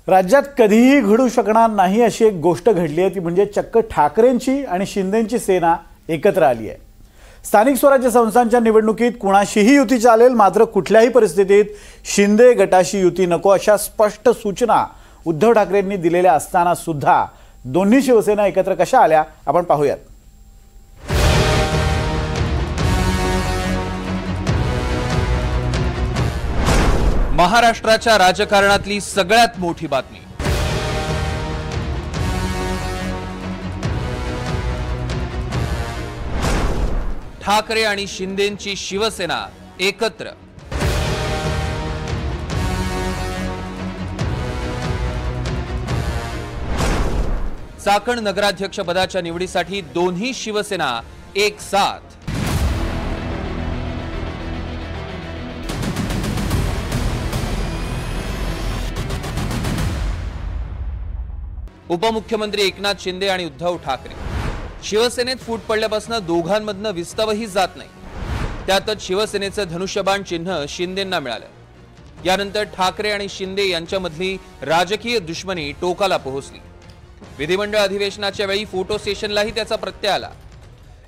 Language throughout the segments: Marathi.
राज्यात कधीही घडू शकणार नाही अशी एक गोष्ट घडली आहे, ती म्हणजे चक्क ठाकरेंची आणि शिंदेंची सेना एकत्र आली आहे। स्थानिक स्वराज्य संस्थांच्या निवडणुकीत कुणाशीही युती चालेल, मात्र कुठल्याही परिस्थितीत शिंदे गटाशी युती नको अशा स्पष्ट सूचना उद्धव ठाकरेंनी दिलेल्या असताना सुद्धा दोन्ही शिवसेना एकत्र कशा आल्या आपण पाहूयात। महाराष्ट्राच्या राजकारणातली सगळ्यात मोठी बातमी। ठाकरे आणि शिंदेंची शिवसेना एकत्र। चाकण नगराध्यक्ष पदाच्या निवडीसाठी दोन्ही शिवसेना एक साथ। उपमुख्यमंत्री एकनाथ शिंदे आणि उद्धव ठाकरे शिवसेनेत फूट पडल्यापासून दोघांमधनं विस्तवही जात नाही। त्यातच शिवसेनेचं धनुष्यबाण चिन्ह शिंदेंना मिळालं। यानंतर ठाकरे आणि शिंदे यांच्यामधली राजकीय दुश्मनी टोकाला पोहोचली। विधिमंडळ अधिवेशनाच्या वेळी फोटो सेशनलाही त्याचा प्रत्यय आला।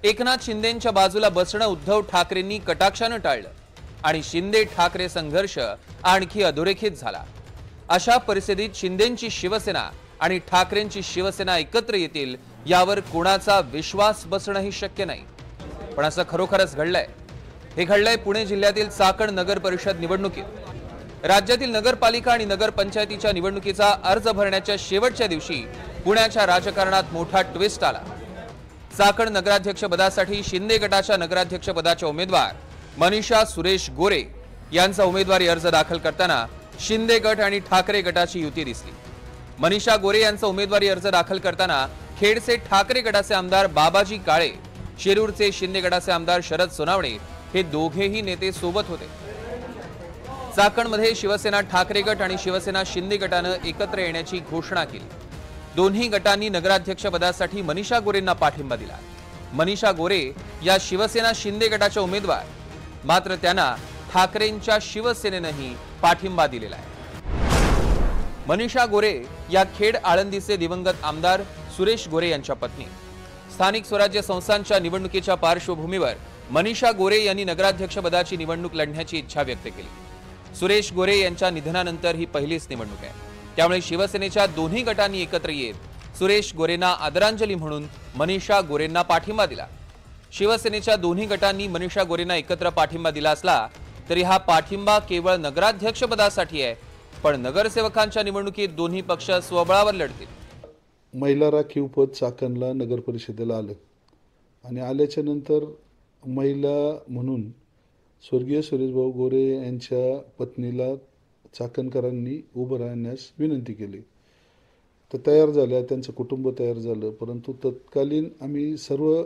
एकनाथ शिंदेंच्या बाजूला बसणं उद्धव ठाकरेंनी कटाक्षानं टाळलं आणि शिंदे ठाकरे संघर्ष आणखी अधोरेखित झाला। अशा परिस्थितीत शिंदेंची शिवसेना आणि ठाकरेंची शिवसेना एकत्र येतील यावर कोणाचा विश्वास बसणंही शक्य नाही। पण असं खरोखरच घडलंय। हे घडलंय पुणे जिल्ह्यातील चाकण नगर परिषद निवडणुकीत। राज्यातील नगरपालिका आणि नगरपंचायतीच्या निवडणुकीचा अर्ज भरण्याच्या शेवटच्या दिवशी पुण्याच्या राजकारणात मोठा ट्विस्ट आला। चाकण नगराध्यक्ष पदासाठी शिंदे गटाच्या नगराध्यक्ष पदाच्या उमेदवार मनीषा सुरेश गोरे यांचा उमेदवारी अर्ज दाखल करताना शिंदे गट आणि ठाकरे गटाची युती दिसली। मनीषा गोरे यांचा उमेदवारी अर्ज दाखल करताना खेडचे ठाकरे गटाचे आमदार बाबाजी काळे, शिरूरचे शिंदे गटाचे आमदार शरद सोनावणे हे दोघेही नेते सोबत होते। चाकणमध्ये शिवसेना ठाकरे गट आणि शिवसेना शिंदे गटानं एकत्र येण्याची घोषणा केली। दोन्ही गटांनी नगराध्यक्ष पदासाठी मनीषा गोरेंना पाठिंबा दिला। मनीषा गोरे या शिवसेना शिंदे गटाच्या उमेदवार, मात्र त्यांना ठाकरेंच्या शिवसेनेनंही पाठिंबा दिलेला आहे। मनीषा गोरे या खेड आळंदीचे दिवंगत आमदार सुरेश गोरे यांच्या पत्नी। स्थानिक स्वराज्य संस्थांच्या निवडणुकीच्या पार्श्वभूमीवर मनीषा गोरे यांनी नगराध्यक्ष पदाची निवडणूक लढण्याची इच्छा व्यक्त केली। सुरेश गोरे यांच्या निधनानंतर ही पहिलीच निवडणूक आहे, त्यामुळे शिवसेनेच्या दोन्ही गटांनी एकत्र येत सुरेश गोरेंना आदरांजली म्हणून मनीषा गोरेंना पाठिंबा दिला। शिवसेनेच्या दोन्ही गटांनी मनीषा गोरेंना एकत्र पाठिंबा दिला असला तरी हा पाठिंबा केवळ नगराध्यक्ष पदासाठी आहे, पण नगरसेवकांच्या निवडणुकीत दोन्ही पक्ष स्वबळावर लढतील। महिला राखीव पद चाकणला नगर परिषदेला आलं आणि आल्याच्या नंतर महिला म्हणून स्वर्गीय सुरेशभाऊ गोरे यांच्या पत्नीला चाकणकरांनी उभं राहण्यास विनंती केली। तर तयार झाल्या, त्यांचं कुटुंब तयार झालं, परंतु तत्कालीन आम्ही सर्व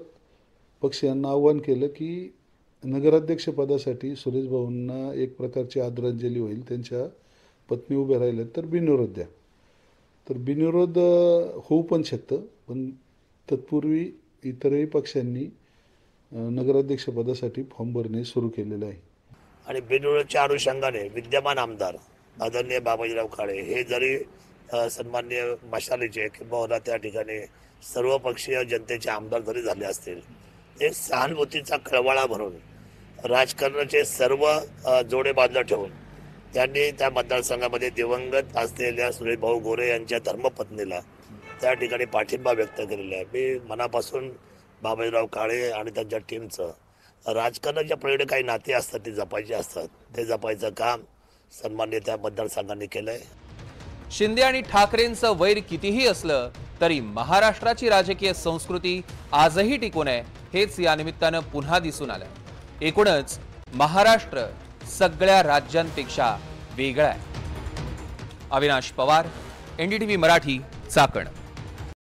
पक्षीयांना आव्हान केलं की नगराध्यक्षपदासाठी सुरेशभाऊंना एक प्रकारची आदरांजली होईल, त्यांच्या पत्नी उभे राहिले तर बिनविरोध द्या। तर बिनविरोध होऊ पण शकतं, पण तत्पूर्वी इतरही पक्षांनी नगराध्यक्षपदासाठी फॉर्म भरणे सुरू केलेलं आहे। आणि बिनविरोधच्या अनुषंगाने विद्यमान आमदार आदरणीय बाबाजीराव काळे हे जरी सन्माननीय मशालीचे किंवा त्या ठिकाणी सर्वपक्षीय जनतेचे आमदार जरी झाले असतील, एक सहानुभूतीचा कळवळा भरून राजकारणाचे सर्व जोडे बांधले ठेवून त्यांनी त्या मतदारसंघामध्ये दिवंगत असलेल्या सुरेशभाऊ गोरे यांच्या धर्मपत्नीला त्या ठिकाणी पाठिंबा व्यक्त केलेला आहे। मी मनापासून बाबाजीराव काळे आणि त्यांच्या टीमचं राजकारणाच्या पलीकडे काही नाते असतात ते जपायचे असतात, ते जपायचं काम सन्मान्य त्या मतदारसंघांनी केलंय। शिंदे आणि ठाकरेंचं वैर कितीही असलं तरी महाराष्ट्राची राजकीय संस्कृती आजही टिकून आहे, हेच या निमित्तानं पुन्हा दिसून आलं। एकूणच महाराष्ट्र सगळ्या राज्यांपेक्षा वेगळा आहे। अविनाश पवार, NDTV मराठी, चाकण।